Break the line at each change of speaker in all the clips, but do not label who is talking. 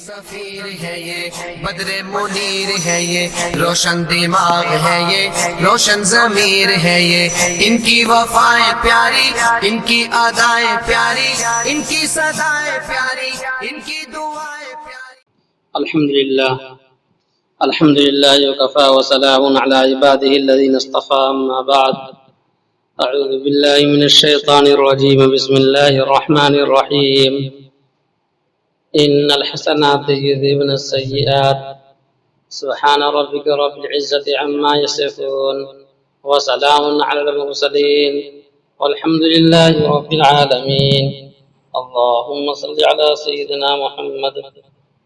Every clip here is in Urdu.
سفیر ہے یہ بدر منیر ہے یہ روشن دماغ ہے یہ روشن ضمیر ہے یہ ان کی وفائیں پیاری ان کی ادائیں پیاری ان کی صدائیں پیاری ان کی دعائیں پیاری.
الحمد لله وكفى وسلام على عباده الذين اصطفى. أما بعد، أعوذ بالله من الشيطان الرجيم. بسم الله الرحمن الرحيم. إن الحسنات يذهبن السيئات. سبحان ربك رب العزة عما يصفون وسلام على المرسلين والحمد لله رب العالمين. اللهم صل على سيدنا محمد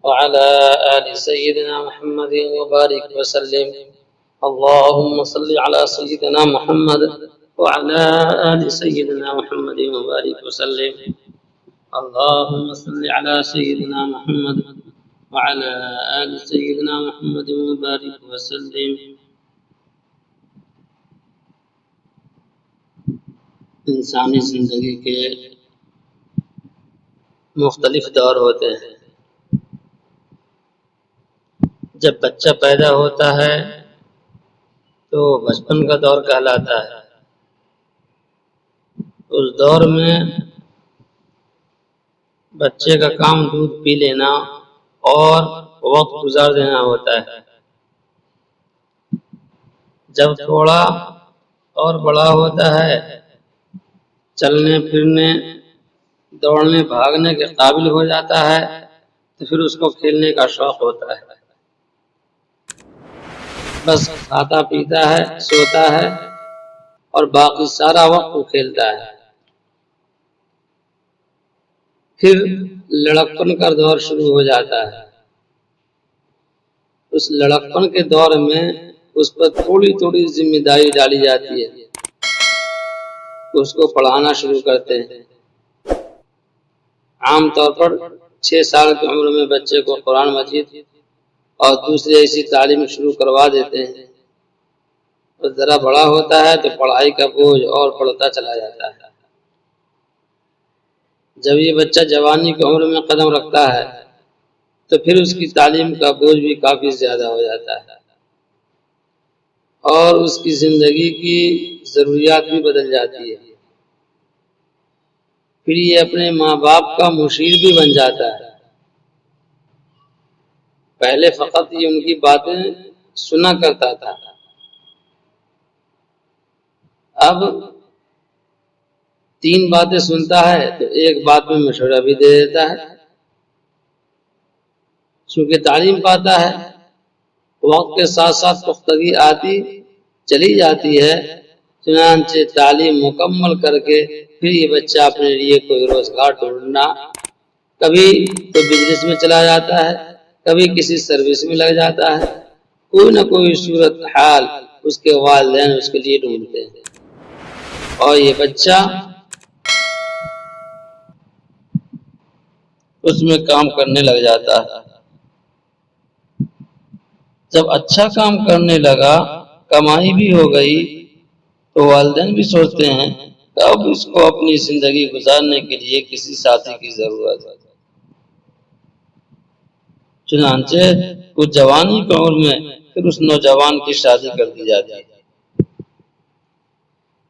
وعلى آل سيدنا محمد وبارك وسلم. اللهم صل على سيدنا محمد وعلى آل سيدنا محمد وبارك وسلم. اللهم صل على سيدنا محمد وعلى آل سيدنا محمد وبارك وسلم. انسانی زندگی کے مختلف دور ہوتے ہیں. جب بچہ پیدا ہوتا ہے تو بچپن کا دور کہلاتا ہے. اس دور میں بچے کا کام دودھ پی لینا اور وقت گزار دینا ہوتا ہے. جب تھوڑا اور بڑا ہوتا ہے، چلنے پھرنے دوڑنے بھاگنے کے قابل ہو جاتا ہے، تو پھر اس کو کھیلنے کا شوق ہوتا ہے. بس کھاتا پیتا ہے، سوتا ہے اور باقی سارا وقت وہ کھیلتا ہے. پھر لڑکپن کا دور شروع ہو جاتا ہے. اس لڑکپن کے دور میں اس پر تھوڑی تھوڑی ذمہ داری ڈالی جاتی ہے. اس کو پڑھانا شروع کرتے ہیں. عام طور پر 6 سال کی عمر میں بچے کو قرآن مجید اور دوسری ایسی تعلیم شروع کروا دیتے ہیں. ذرا بڑا ہوتا ہے تو پڑھائی کا بوجھ اور بڑھتا چلا جاتا ہے. جب یہ بچہ جوانی کی عمر میں قدم رکھتا ہے تو پھر اس کی تعلیم کا بوجھ بھی کافی زیادہ ہو جاتا ہے اور اس کی زندگی کی ضروریات بھی بدل جاتی ہے. پھر یہ اپنے ماں باپ کا مشیر بھی بن جاتا ہے. پہلے فقط یہ ان کی باتیں سنا کرتا تھا، اب 3 باتیں سنتا ہے تو ایک بات میں مشورہ بھی دے دیتا ہے. چونکہ تعلیم پاتا ہے، وقت کے ساتھ ساتھ پختگی آتی چلی جاتی ہے. چنانچہ تعلیم مکمل کر کے پھر یہ بچہ اپنے لیے کوئی روزگار ڈھونڈنا، کبھی تو بزنس میں چلا جاتا ہے، کبھی کسی سروس میں لگ جاتا ہے. کوئی نہ کوئی صورت حال اس کے والدین اس کے لیے ڈھونڈتے ہیں اور یہ بچہ اس میں کام کرنے لگ جاتا ہے. جب اچھا کام کرنے لگا، کمائی بھی ہو گئی، تو والدین بھی سوچتے ہیں کہ اب اس کو اپنی زندگی گزارنے کے لیے کسی ساتھی کی ضرورت ہے. چنانچہ کچھ جوانی کی عمر میں پھر اس نوجوان کی شادی کر دی جاتی ہے.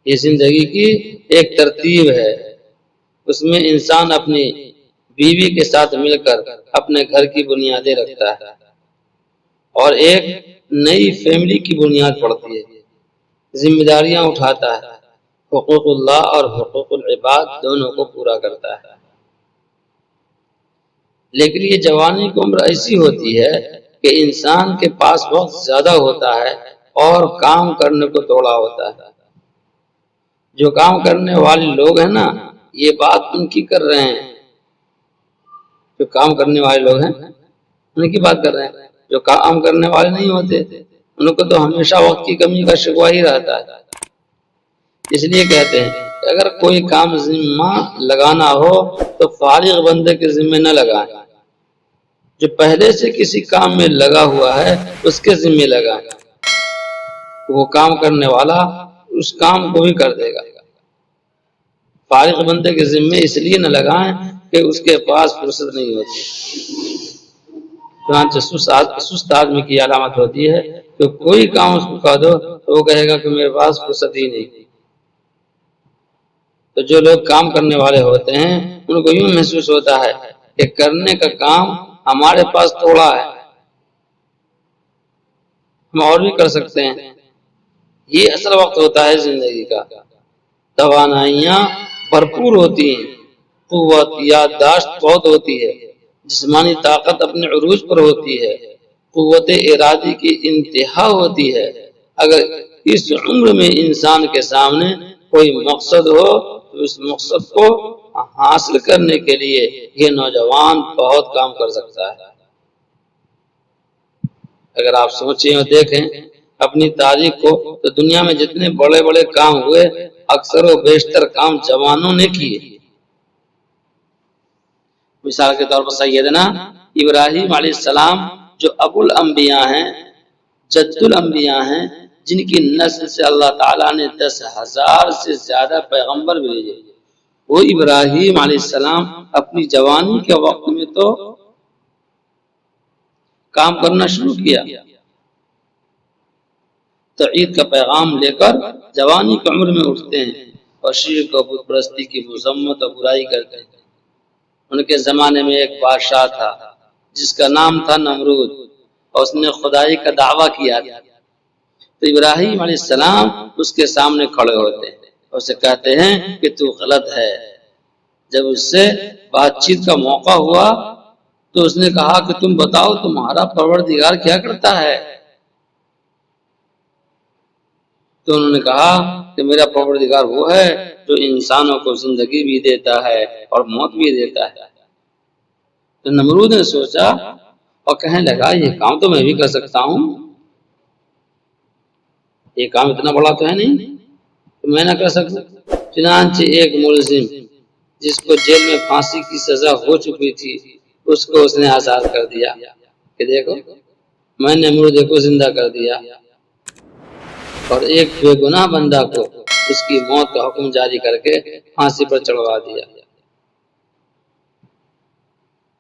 یہ زندگی کی ایک ترتیب ہے. اس میں انسان اپنی بیوی کے ساتھ مل کر اپنے گھر کی بنیادیں رکھتا ہے اور ایک نئی فیملی کی بنیاد پڑتی ہے. ذمہ داریاں اٹھاتا ہے، حقوق اللہ اور حقوق العباد دونوں کو پورا کرتا ہے. لیکن یہ جوانی کی عمر ایسی ہوتی ہے کہ انسان کے پاس وقت زیادہ ہوتا ہے اور کام کرنے کو توڑا ہوتا ہے. جو کام کرنے والے لوگ ہیں نا، یہ بات ان کی کر رہے ہیں. جو کام کرنے والے لوگ ہیں ان کی بات کر رہے ہیں. جو کام کرنے والے نہیں ہوتے ان کو تو ہمیشہ وقت کی کمی کا شکوہ ہی رہتا ہے. اس لیے کہتے ہیں کہ اگر کوئی کام ذمہ لگانا ہو تو فارغ بندے کے ذمہ نہ لگائیں. جو پہلے سے کسی کام میں لگا ہوا ہے اس کے ذمہ لگائیں. وہ کام کرنے والا اس کام کو بھی کر دے گا. فارغ بندے کے ذمہ اس لیے نہ لگائیں کہ اس کے پاس فرصت نہیں ہوتی. چنانچہ سست آدمی کی علامت ہوتی ہے کہ کوئی کام اس کو کہہ دو تو وہ کہے گا کہ میرے پاس فرصت ہی نہیں۔ تو جو لوگ کام کرنے والے ہوتے ہیں ان کو یوں محسوس ہوتا ہے کہ کرنے کا کام ہمارے پاس تھوڑا ہے، ہم اور بھی کر سکتے ہیں۔ یہ اصل وقت ہوتا ہے زندگی کا۔ توانائیاں بھرپور ہوتی ہیں، قوت یادداشت بہت ہوتی ہے، جسمانی طاقت اپنے عروج پر ہوتی ہے، قوت ارادی کی انتہا ہوتی ہے۔ اگر اس عمر میں انسان کے سامنے کوئی مقصد ہو تو اس مقصد کو حاصل کرنے کے لیے یہ نوجوان بہت کام کر سکتا ہے۔ اگر آپ سوچیں اور دیکھیں اپنی تاریخ کو تو دنیا میں جتنے بڑے بڑے کام ہوئے اکثر و بیشتر کام جوانوں نے کیے۔ مثال کے طور پر سیدنا ابراہیم علیہ السلام جو ابو الانبیاء ہیں، جد الانبیاء ہیں، جن کی نسل سے اللہ تعالیٰ نے 10,000 سے زیادہ پیغمبر بھیجے، وہ ابراہیم علیہ السلام اپنی جوانی کے وقت میں تو کام کرنا شروع کیا۔ توحید کا پیغام لے کر جوانی کی عمر میں اٹھتے ہیں اور شرک و بت پرستی کی مذمت اور برائی کرتے ہیں۔ ان کے زمانے میں ایک بادشاہ تھا جس کا نام تھا نمرود، اور اس نے خدائی کا دعویٰ کیا تھا۔ تو ابراہیم علیہ السلام اس کے سامنے کھڑے ہوتے ہیں اور اسے کہتے ہیں کہ تو غلط ہے۔ جب اس سے بات چیت کا موقع ہوا تو اس نے کہا کہ تم بتاؤ تمہارا پروردگار کیا کرتا ہے؟ تو انہوں نے کہا کہ میرا پروردگار وہ ہے جو انسانوں کو زندگی بھی دیتا ہے اور موت بھی دیتا ہے۔ تو نمرود نے سوچا اور کہنے لگا یہ کام تو میں بھی کر سکتا ہوں، یہ کام اتنا بڑا تو ہے نہیں تو میں نہ کر سکتا۔ چنانچہ ایک ملزم جس کو جیل میں پھانسی کی سزا ہو چکی تھی اس کو اس نے آزاد کر دیا کہ دیکھو میں نے مردے کو زندہ کر دیا، اور ایک بے گناہ بندہ کو اس کی موت کا حکم جاری کر کے پھانسی پر چڑھوا دیا۔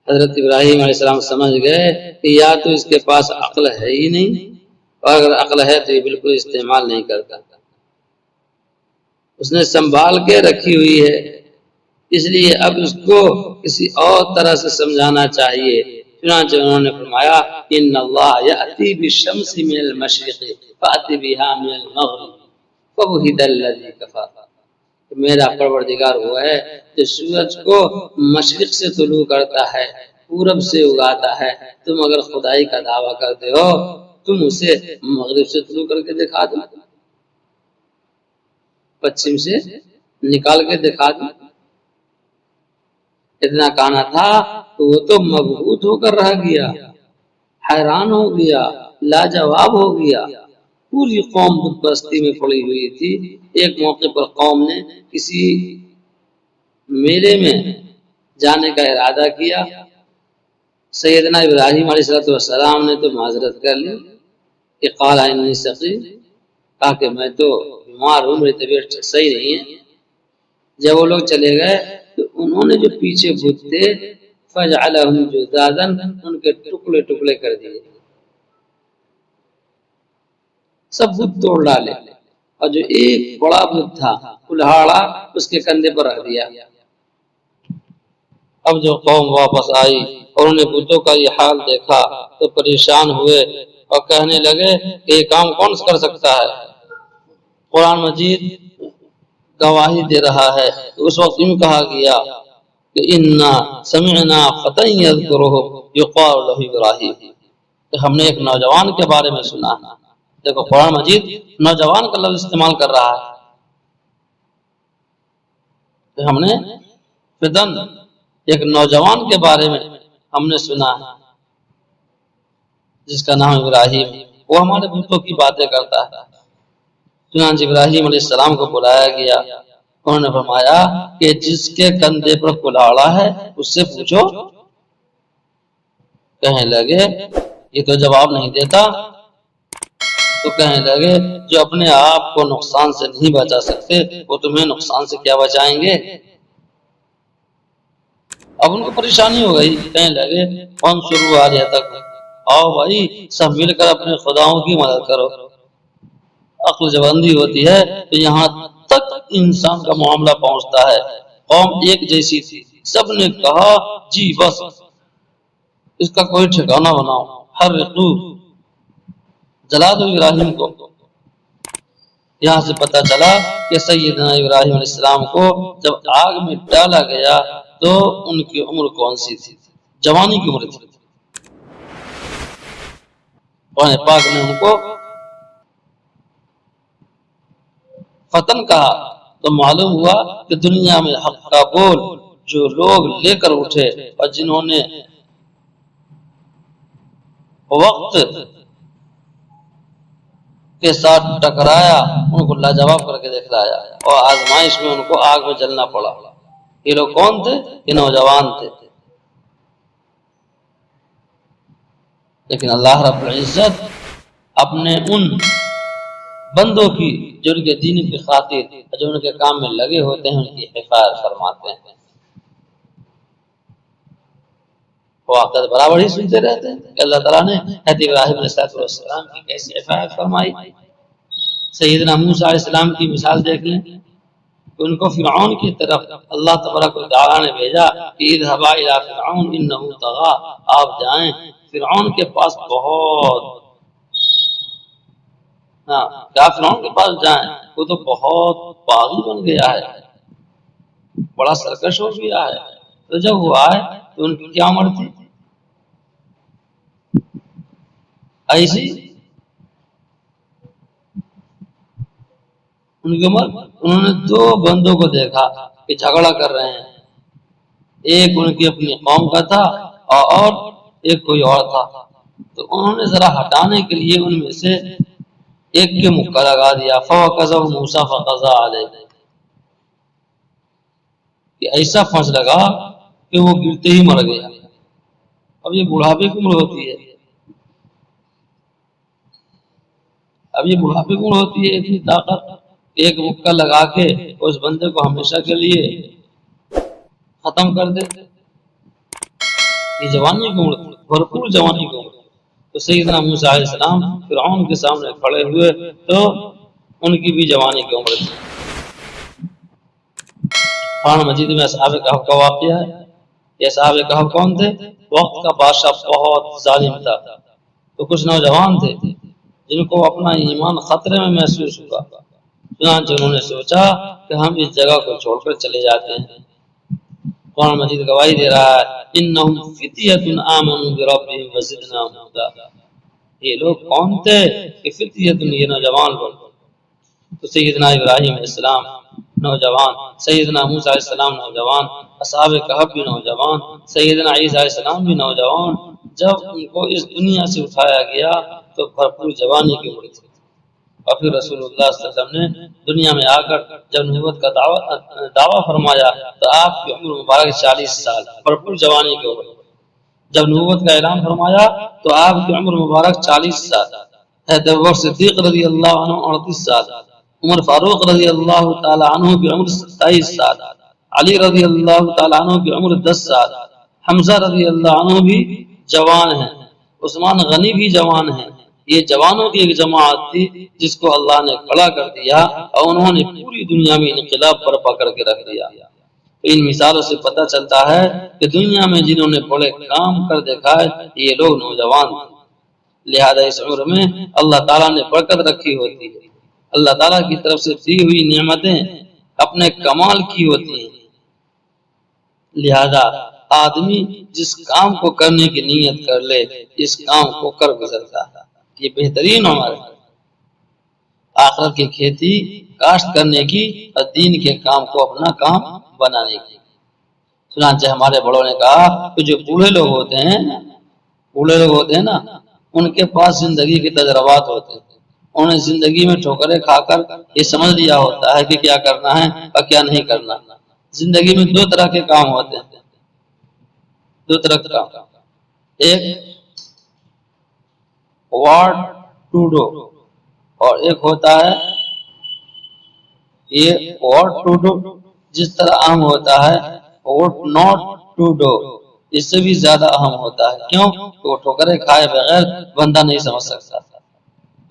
حضرت ابراہیم علیہ السلام سمجھ گئے کہ یا تو اس کے پاس عقل ہے ہی نہیں، اور اگر عقل ہے تو یہ بالکل استعمال نہیں کرتا، اس نے سنبھال کے رکھی ہوئی ہے، اس لیے اب اس کو کسی اور طرح سے سمجھانا چاہیے۔ چنانچہ انہوں نے فرمایا ان اللہ یأتی بالشمس من المشرق فأت بها من المغرب فبہت الذی کفر، میرا پروردگار وہ ہے جو سورج کو مشرق سے طلوع کرتا ہے، پورب سے اگاتا ہے، تم اگر خدائی کا دعویٰ کرتے ہو تم اسے مغرب سے طلوع کر کے دکھا دو، پچھم سے نکال کے دکھا دو۔ اتنا کہنا تھا تو وہ تو مبہوت ہو کر رہ گیا، حیران ہو گیا، لاجواب ہو گیا۔ پوری قوم بت پرستی میں پڑی ہوئی تھی۔ ایک موقع پر قوم نے کسی میلے میں جانے کا ارادہ کیا، سیدنا ابراہیم علیہ السلام نے تو معذرت کر لی کہ قال انی سقیم، کہا کہ میں تو بیمار ہوں، میری طبیعت صحیح نہیں ہے۔ جب وہ لوگ چلے گئے تو انہوں نے جو پیچھے بت تھے فجعلہم جذاذا، ان کے ٹکڑے ٹکڑے کر دیے، سب بت توڑ ڈالے، اور جو ایک بڑا بت تھا کلہاڑا اس کے کندھے پر رکھ دیا۔ اب جو قوم واپس آئی اور انہیں بتوں کا یہ حال دیکھا تو پریشان ہوئے اور کہنے لگے کہ یہ کام کون کر سکتا ہے؟ قرآن مجید گواہی دے رہا ہے۔ اس وقت یوں کہا گیا کہ انا سمعنا فتى يذكره يقال له ابراہیم، کہ ہم نے ایک نوجوان کے بارے میں سنا۔ دیکھو قرآن مجید نوجوان کا لفظ استعمال کر رہا ہے، کہ ہم نے فتن ایک نوجوان کے بارے میں ہم نے سنا ہے جس کا نام ابراہیم، وہ ہمارے بتوں کی باتیں کرتا ہے۔ چنانچہ ابراہیم علیہ السلام کو بلایا گیا، انہوں نے فرمایا کہ جس کے کندھے پر کلاڑا ہے اس سے پوچھو۔ کہنے لگے یہ تو جواب نہیں دیتا، تو کہنے لگے جو اپنے آپ کو نقصان سے نہیں بچا سکتے وہ تمہیں نقصان سے کیا بچائیں گے؟ اب ان کو پریشانی ہو گئی، کہنے لگے انصروا آلہتکم، آؤ بھائی سب مل کر اپنے خداؤں کی مدد کرو۔ عقل جب اندھی ہوتی ہے تو یہاں تک انسان کا معاملہ پہنچتا ہے۔ قوم ایک جیسی تھی، سب نے کہا جی بس اس کا کوئی ٹھکانہ بناؤ، ہر رقو جلا دو ابراہیم کو۔ یہاں سے پتہ چلا کہ سیدنا ابراہیم علیہ السلام کو جب آگ میں ڈالا گیا تو ان کی عمر کون سی تھی؟ جوانی کی عمر تھی۔ قرآن پاک نے ان کو فتن کہا تو معلوم ہوا کہ دنیا میں حق کا بول جو لوگ لے کر اٹھے اور جنہوں نے وقت کے ساتھ ٹکرایا ان کو لاجواب کر کے دکھلایا، اور آزمائش میں ان کو آگ میں جلنا پڑا۔ یہ لوگ کون تھے؟ یہ نوجوان تھے۔ لیکن اللہ رب العزت اپنے ان بندوں کی جو ان کے دین کی خاطر جو ان کے کام میں لگے ہوتے ہیں ان کی حفاظت فرماتے ہیں۔ وہ آپ برابر ہی سنتے رہتے ہیں کہ اللہ تعالیٰ نے حضرت ابراہیم علیہ السلام کی کیسی حفاظت فرمائی۔ سیدنا موسیٰ علیہ السلام کی مثال دیکھ لیں کہ ان کو فرعون کی طرف اللہ تبارک و تعالیٰ نے بھیجا کہ اذهبا الى فرعون انه طغى، آپ جائیں فرعون کے پاس بہت کیا فرعون کے پاس جائیں، وہ تو بہت باغی بن گیا ہے، بڑا سرکش ہو گیا ہے۔ تو جب وہ آئے تو ان کی کیا عمر تھی؟ ایسی ان کی عمر، انہوں نے دو بندوں کو دیکھا کہ جھگڑا کر رہے ہیں، ایک ان کی اپنی قوم کا تھا اور ایک کوئی اور تھا، تو انہوں نے ذرا ہٹانے کے لیے ان میں سے ایک کے مکہ لگا دیا، فَوَقَذَهُ مُوسَىٰ فَقَضَىٰ عَلَيْهِ، کہ ایسا پھنس لگا کہ وہ گرتے ہی مر گیا۔ اب یہ بڑھاپے کی عمر ہوتی ہے، اب یہ بڑھاپے کی عمر ہوتی ہے، اتنی طاقت ایک مکہ لگا کے اس بندے کو ہمیشہ کے لیے ختم کر دے۔ یہ جوانی کی عمر تھی، بھرپور جوانی کی عمر۔ تو سیدنا موسیٰ علیہ السلام فرعون کے سامنے کھڑے ہوئے تو ان کی بھی جوانی کی عمر تھی۔ قرآن مجید میں اصحاب کہف کا واقعہ ہے۔ یہ اصحاب کہف کون تھے؟ وقت کا بادشاہ بہت ظالم تھا، تو کچھ نوجوان تھے جن کو اپنا ایمان خطرے میں محسوس ہوا، چنانچہ انہوں نے سوچا کہ ہم اس جگہ کو چھوڑ کر چلے جاتے ہیں۔ قرآن مجید گواہی دے رہا ہے انہم فتیۃ آمنوا بربہم وزدناہم ھدی، یہ لوگ کون تھے کہ فتیۃ، یہ نوجوان لوگ، تو سیدنا ابراہیم علیہ السلام نوجوان، سیدنا موسیٰ علیہ السلام نوجوان، اصحاب کہف بھی نوجوان، سیدنا عیسیٰ علیہ السلام بھی نوجوان۔ جب ان کو اس دنیا سے اٹھایا گیا تو بھرپور جوانی کی عمر تھی، اور پھر رسول اللہ صلی اللہ علیہ وسلم نے دنیا میں آ کر جب نبوت کا دعویٰ فرمایا تو آپ کی عمر مبارک 40 سال، بھرپور جوانی کی عمر۔ جب نبوت کا اعلان فرمایا تو آپ کی عمر مبارک 40 سال، حضرت ابوبکر صدیق رضی اللہ عنہ 38 سال، عمر فاروق رضی اللہ تعالی عنہ کی عمر 27 سال، علی رضی اللہ تعالی عنہ کی عمر 10 سال، حمزہ رضی اللہ عنہ بھی جوان ہیں، عثمان غنی بھی جوان ہیں۔ یہ جوانوں کی ایک جماعت تھی جس کو اللہ نے کھڑا کر دیا اور انہوں نے پوری دنیا میں انقلاب برپا کر کے رکھ دیا۔ ان مثالوں سے پتہ چلتا ہے کہ دنیا میں جنہوں نے بڑے کام کر دکھائے یہ لوگ نوجوان تھے، لہذا اس عمر میں اللہ تعالیٰ نے برکت رکھی ہوتی ہے، اللہ تعالیٰ کی طرف سے دی ہوئی نعمتیں اپنے کمال کی ہوتی ہیں، لہذا آدمی جس کام کو کرنے کی نیت کر لے اس کام کو کر گزرتا ہے۔ یہ بہترین عمر ہے آخرت کی کھیتی کاشت کرنے کی اور دین کے کام کو اپنا کام بنانے کی۔ چنانچہ ہمارے بڑوں نے کہا کہ جو بوڑھے لوگ ہوتے ہیں نا ان کے پاس زندگی کے تجربات ہوتے ہیں، انہوں نے زندگی میں ٹھوکریں کھا کر یہ سمجھ لیا ہوتا ہے کہ کیا کرنا ہے اور کیا نہیں کرنا۔ زندگی میں دو طرح کے کام ہوتے ہیں، دو طرح کا کام، ایک واٹ ٹو ڈو اور ایک ہوتا ہے یہ واٹ ٹو ڈو، جس طرح عام ہوتا ہے واٹ ناٹ ٹو ڈو، اس سے بھی زیادہ اہم ہوتا ہے. کیوں؟ کہ وہ ٹھوکریں کھائے بغیر بندہ نہیں سمجھ سکتا.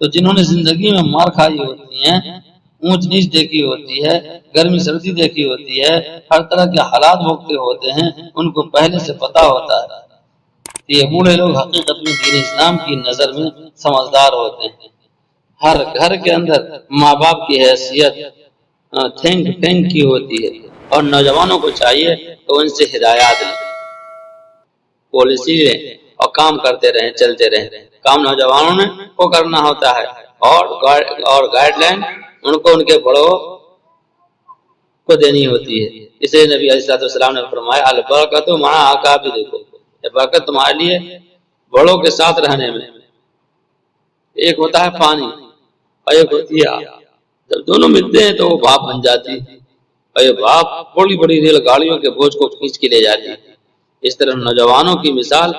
تو جنہوں نے زندگی میں مار کھائی ہوتی ہیں، اونچ نیچ دیکھی ہوتی ہے، گرمی سردی دیکھی ہوتی ہے، ہر طرح کے حالات بھوگتے ہوتے ہیں، ان کو پہلے سے پتا ہوتا ہے. یہ بوڑھے لوگ حقیقت میں دین اسلام کی نظر میں سمجھدار ہوتے ہیں. ہر گھر کے اندر ماں باپ کی حیثیت تھینک کی ہوتی ہے، اور نوجوانوں کو چاہیے کہ ان سے ہدایات لیں، پالیسی لیں اور کام کرتے رہیں، چلتے رہیں. کام نوجوانوں نے کو کرنا ہوتا ہے، اور گائیڈ لائن ان کو ان کے بڑوں کو دینی ہوتی ہے. اسے نبی علیہ السلام نے فرمایا البرکۃ مع اکابرکم، یہ برکت تمہارے لیے بڑوں کے ساتھ رہنے میں. ایک ہوتا ہے پانی اور ایک ہوتی ہے آگ. جب دونوں ملتے ہیں تو وہ بھاپ بن جاتی ہے، اور یہ بھاپ بڑی بڑی ریل گاڑیوں کے بوجھ کو کھینچ کے لے جاتی ہے. اس طرح نوجوانوں کی مثال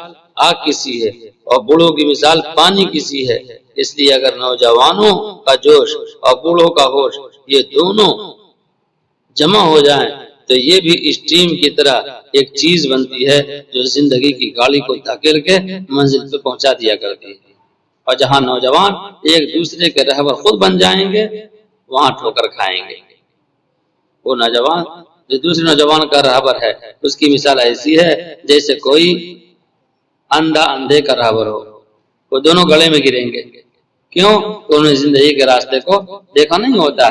آگ کی سی ہے اور بوڑھوں کی مثال پانی کی سی ہے. اس لیے اگر نوجوانوں کا جوش اور بوڑھوں کا ہوش یہ دونوں جمع ہو جائیں تو یہ بھی اسٹیم کی طرح ایک چیز بنتی ہے جو زندگی کی گاڑی کو دھکیل کے منزل پہ پہنچا دیا کرتی ہے. اور جہاں نوجوان ایک دوسرے کے رہبر خود بن جائیں گے وہاں ٹھوکر کھائیں گے. وہ نوجوان جو دوسرے نوجوان کا رہبر ہے اس کی مثال ایسی ہے جیسے کوئی اندھا اندھے کا رہبر ہو، وہ دونوں گڑے میں گریں گے. کیوں؟ کہ انہوں نے زندگی کے راستے کو دیکھا نہیں ہوتا.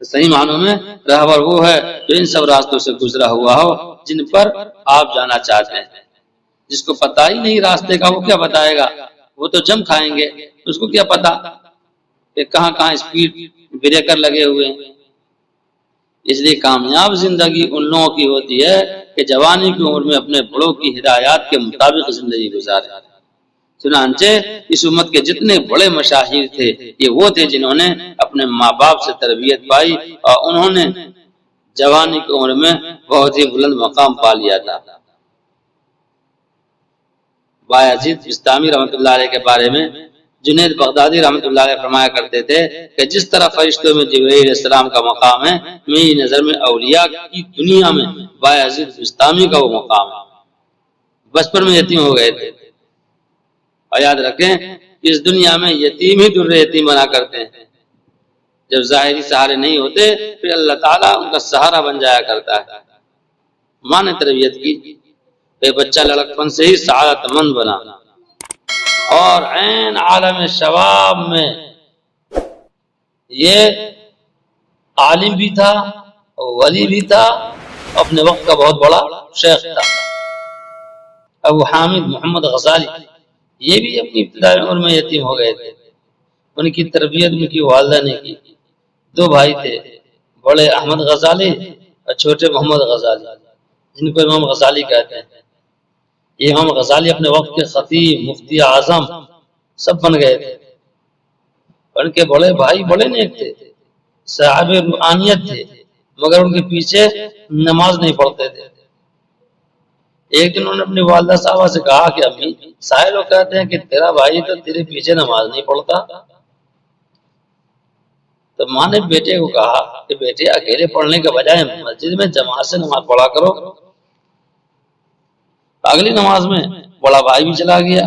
صحیح معنوں میں رہبر وہ ہے جو ان سب راستوں سے گزرا ہوا ہو جن پر آپ جانا چاہتے ہیں. جس کو پتہ ہی نہیں راستے کا وہ کیا بتائے گا؟ وہ تو جم کھائیں گے، اس کو کیا پتا کہ کہاں کہاں اسپیڈ بریکر لگے ہوئے ہیں. اس لیے کامیاب زندگی ان لوگوں کی ہوتی ہے کہ جوانی کی عمر میں اپنے بڑوں کی ہدایات کے مطابق زندگی گزارے. چنانچہ اس امت کے جتنے بڑے مشاہیر تھے یہ وہ تھے جنہوں نے اپنے ماں باپ سے تربیت پائی اور انہوں نے جوانی کی عمر میں بہت ہی بلند مقام پا لیا تھا. بایزید بستامی رحمۃ اللہ علیہ کے بارے میں جنید بغدادی رحمۃ اللہ علیہ فرمایا کرتے تھے کہ جس طرح فرشتوں میں جبرائیل علیہ السلام کا مقام ہے، میری نظر میں اولیاء کی دنیا میں بایزید بستامی کا وہ مقام ہے. بچپن میں یتیم ہو گئے تھے، اور یاد رکھیں اس دنیا میں یتیم ہی در یتیم بنا کرتے ہیں. جب ظاہری سہارے نہیں ہوتے پھر اللہ تعالیٰ ان کا سہارا بن جایا کرتا ہے. ماں نے تربیت کی، بچہ لڑکپن سے ہی سعادت مند بنا، اور عین عالم شباب میں یہ عالم بھی تھا، ولی بھی تھا، اپنے وقت کا بہت بڑا شیخ تھا. ابو حامد محمد غزالی یہ بھی اپنی ابتدائی عمر میں یتیم ہو گئے تھے. ان کی تربیت ان کی والدہ نے کی. دو بھائی تھے، بڑے احمد غزالی اور چھوٹے محمد غزالی، جن کو امام غزالی کہتے ہیں. یہ امام غزالی اپنے وقت کے خطیب، مفتی اعظم سب بن گئے تھے. ان کے بڑے بھائی بڑے نیک تھے، صاحب روحانیت تھے، مگر ان کے پیچھے نماز نہیں پڑھتے تھے. ایک دن انہوں نے اپنی والدہ صاحبہ سے کہا کہ امی، سارے لوگ کہتے ہیں کہ تیرا بھائی تو تیرے پیچھے نماز نہیں پڑھتا. تو ماں نے بیٹے کو کہا کہ بیٹے اکیلے پڑھنے کے بجائے مسجد میں جماعت سے نماز پڑھا کرو. اگلی نماز میں بڑا بھائی بھی چلا گیا.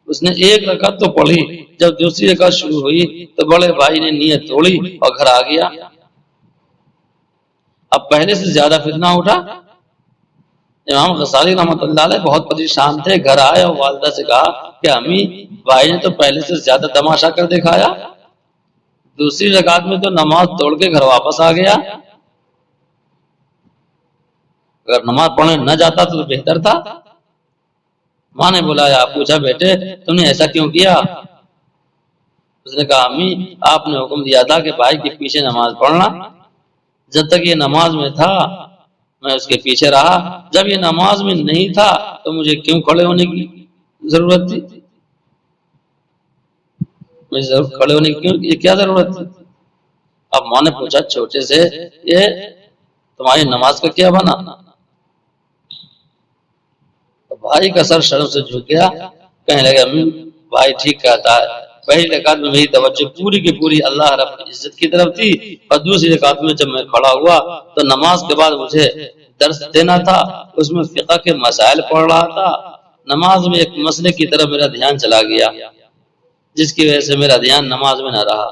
اس نے ایک رکعت تو پڑھی، جب دوسری رکعت شروع ہوئی تو بڑے بھائی نے نیت توڑی اور گھر آ گیا. اب پہلے سے زیادہ فتنہ اٹھا. امام غزالی رحمۃ اللہ علیہ بہت پریشان تھے. گھر آئے اور والدہ سے کہا کہ امی، بھائی نے تو پہلے سے زیادہ تماشا کر دکھایا، دوسری رکعت میں تو نماز توڑ کے گھر واپس آ گیا. اگر نماز پڑھنے نہ جاتا تو بہتر تھا. ماں نے بلایا، پوچھا بیٹے تم نے ایسا کیوں کیا؟ اس نے کہا امی، آپ نے حکم دیا تھا کہ بھائی کے پیچھے نماز پڑھنا. جب تک یہ نماز میں تھا میں اس کے پیچھے رہا، جب یہ نماز میں نہیں تھا تو مجھے کیوں کھڑے ہونے کی ضرورت تھی؟ مجھے کھڑے ہونے کی کیا ضرورت تھی؟ اب ماں نے پوچھا چھوٹے سے، یہ تمہاری نماز کا کیا بنا؟ بھائی کا سر شرم سے جھک گیا، کہنے لگا امی، بھائی ٹھیک کہتا ہے. پہلی رکعت میں میری توجہ پوری کی پوری اللہ رب العزت کی طرف تھی، اور دوسری رکعت میں جب میں کھڑا ہوا تو نماز کے بعد مجھے درس دینا تھا، اس میں فقہ کے مسائل پڑھ رہا تھا، نماز میں ایک مسئلے کی طرف میرا دھیان چلا گیا، جس کی وجہ سے میرا دھیان نماز میں نہ رہا۔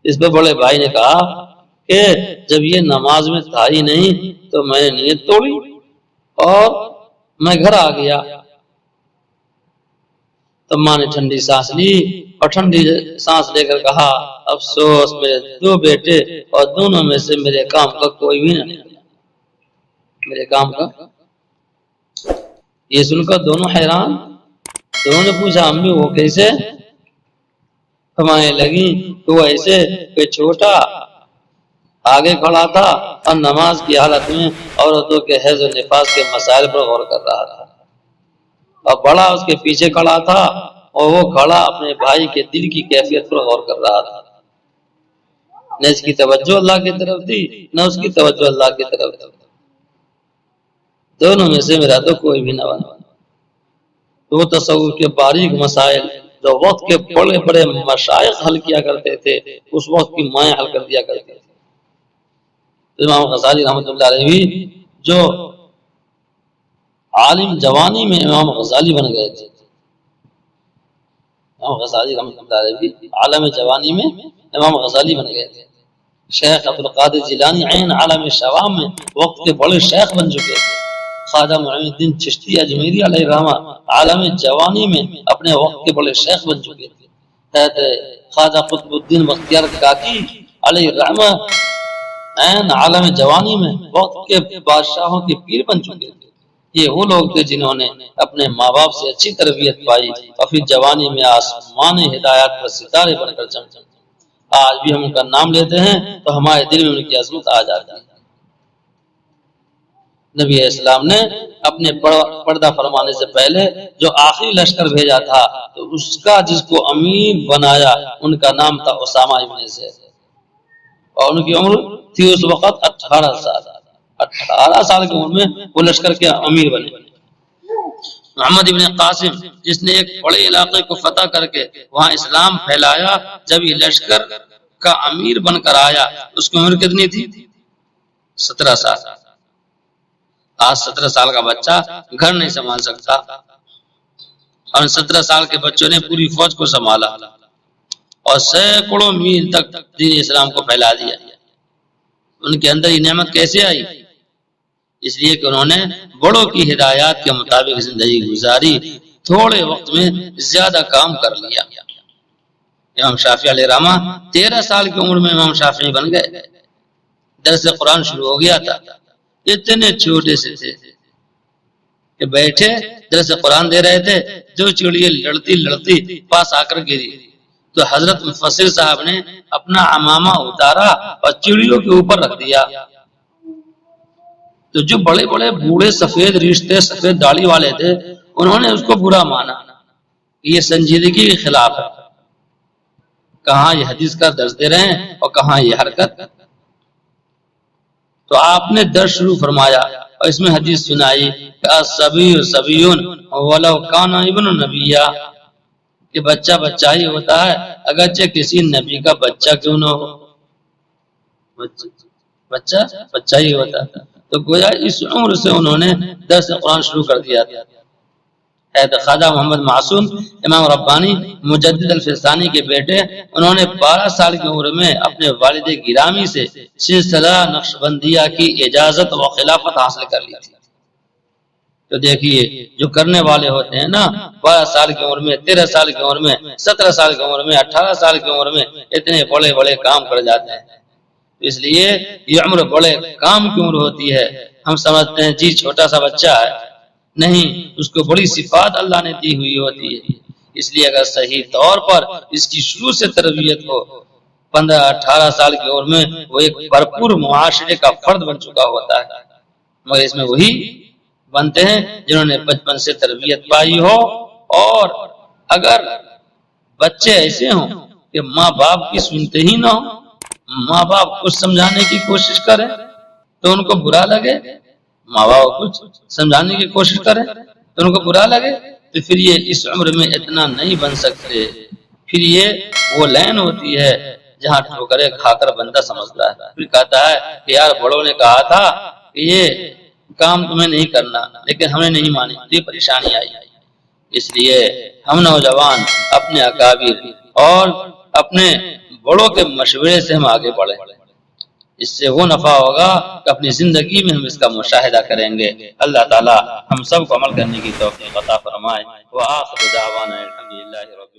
اس پہ بڑے بھائی نے کہا کہ جب یہ نماز میں تھا ہی نہیں تو میں نے نیت توڑی اور میں گھر آ گیا۔ تب ماں نے ٹھنڈی سانس لی اور ٹھنڈی سانس لے کر کہا افسوس میرے 2 بیٹے اور دونوں میں سے میرے کام کا کوئی بھی نہیں، میرے کام کا۔ یہ سن کر دونوں حیران، دونوں نے پوچھا امی وہ کیسے؟ فرمانے لگی کہ وہ ایسے کہ چھوٹا آگے کھڑا تھا اور نماز کی حالت میں عورتوں کے حیض و نفاس کے مسائل پر غور کر رہا تھا، اور بڑا اس کے پیچھے کھڑا تھا اور وہ کھڑا اپنے بھائی کے دل کی کیفیت پر غور کر رہا تھا۔ نہ اس کی توجہ اللہ کی طرف تھی نہ اس کی توجہ اللہ کی طرف تھی، دونوں میں سے میرا تو کوئی بھی نہ بنا۔ وہ تصوف کے باریک مسائل جو وقت کے بڑے بڑے مشائخ حل کیا کرتے تھے اس وقت کی مائیں حل کر دیا کرتے تھے۔ امام غزالی رحمۃ اللہ علیہ بھی جو عالم جوانی میں امام غزالی بن گئے تھے، امام غزالی رحمۃ اللہ علیہ بھی عالم جوانی میں امام غزالی بن گئے تھے۔ شیخ عبدالقادر جیلانی عین عالم شوام میں وقت کے بڑے شیخ بن چکے تھے۔ خواجہ معین الدین چشتی اجمیری علیہ رحمہ عالم جوانی میں اپنے وقت کے بڑے شیخ بن چکے تھے۔ حضرت خواجہ قطب الدین بختیار کاکی علیہ رحمہ عین عالم جوانی میں وقت کے بادشاہوں کے پیر بن چکے تھے۔ یہ وہ لوگ تھے جنہوں نے اپنے ماں باپ سے اچھی تربیت پائی اور پھر جوانی میں آسمان ہدایات پر ستارے بن کر چمکے۔ آج بھی ہم ان کا نام لیتے ہیں تو ہمارے دل میں ان کی عظمت آ جاتی ہے۔ نبی اسلام نے اپنے پردہ فرمانے سے پہلے جو آخری لشکر بھیجا تھا تو اس کا جس کو امیر بنایا ان کا نام تھا اسامہ ابن زید، اور ان کی عمر تھی اس وقت 18 سال۔ 18 سال کی عمر میں وہ لشکر کے امیر بنے۔ محمد ابن قاسم جس نے ایک بڑے علاقے کو فتح کر کے وہاں اسلام پھیلایا، جب یہ لشکر کا امیر بن کر آیا اس کی عمر کتنی تھی؟ 17 سال۔ آج 17 سال کا بچہ گھر نہیں سنبھال سکتا، اور 17 سال کے بچوں نے پوری فوج کو سنبھالا اور سینکڑوں میل تک دین اسلام کو پھیلا دیا۔ ان کے اندر یہ نعمت کیسے آئی؟ اس لیے کہ انہوں نے بڑوں کی ہدایات کے مطابق زندگی گزاری، تھوڑے وقت میں زیادہ کام کر لیا۔ امام شافعی علیہ رحمہ 13 سال کی عمر میں امام شافعی بن گئے۔ درس قرآن شروع ہو گیا تھا، اتنے چھوٹے سے تھے کہ بیٹھے درس قرآن دے رہے تھے، جو چڑیا لڑتی لڑتی پاس آ کر گری تو حضرت مفسر صاحب نے اپنا عمامہ اتارا اور چڑیوں کے اوپر رکھ دیا۔ تو جو بڑے بڑے بوڑھے سفید ریشتے سفید داڑھی والے تھے انہوں نے اس کو برا مانا، یہ سنجیدگی کے خلاف ہے، کہاں یہ حدیث کا درس دے رہے ہیں اور کہاں یہ حرکت۔ تو آپ نے درس شروع فرمایا اور اس میں حدیث سنائی کہ الصبی صبیون ولو کان ابن نبیہ، کہ بچہ بچہ ہی ہوتا ہے اگرچہ کسی نبی کا بچہ کیوں نہ ہو، بچہ بچہ ہی ہوتا ہے۔ تو گویا اس عمر سے انہوں نے درس قرآن شروع کر دیا تھا۔ خواجہ محمد معصوم امام ربانی مجدد الفسانی کے بیٹے، انہوں نے 12 سال کی عمر میں اپنے والد گرامی سے سلسلہ نقشبندیہ کی اجازت و خلافت حاصل کر لی تھی۔ تو دیکھیے جو کرنے والے ہوتے ہیں نا، 12 سال کی عمر میں، 13 سال کی عمر میں، 17 سال کی عمر میں، 18 سال کی عمر میں اتنے بڑے بڑے کام کر جاتے ہیں۔ اس لیے یہ عمر بڑے کام کی عمر ہوتی ہے۔ ہم سمجھتے ہیں جی چھوٹا سا بچہ ہے، نہیں، اس کو بڑی صفات اللہ نے دی ہوئی ہوتی ہے۔ اس لیے اگر صحیح طور پر اس کی شروع سے تربیت ہو، 15-18 سال کی عمر میں وہ ایک بھرپور معاشرے کا فرد بن چکا ہوتا ہے، مگر اس میں وہی بنتے ہیں جنہوں نے بچپن سے تربیت پائی ہو۔ اور اگر بچے ایسے ہوں کہ ماں باپ کی سنتے ہی نہ ہو، ماں باپ کچھ سمجھانے کی کوشش کریں تو ان کو برا لگے، ماں باپ کچھ سمجھانے کی کوشش کریں تو ان کو برا لگے، تو پھر یہ اس عمر میں اتنا نہیں بن سکتے۔ پھر یہ وہ لین ہوتی ہے جہاں ٹھوکریں کھا کر بندہ سمجھتا ہے، پھر کہتا ہے کہ یار بڑوں نے کہا تھا کہ یہ کام تمہیں نہیں کرنا، لیکن ہم نے نہیں مانی، یہ پریشانی آئی۔ اس لیے ہم نوجوان اپنے اکابر اور اپنے بڑوں کے مشورے سے ہم آگے بڑھیں، اس سے وہ نفع ہوگا کہ اپنی زندگی میں ہم اس کا مشاہدہ کریں گے۔ اللہ تعالی ہم سب کو عمل کرنے کی توفیق عطا فرمائے۔ وآخر دعوانا الحمدللہ رب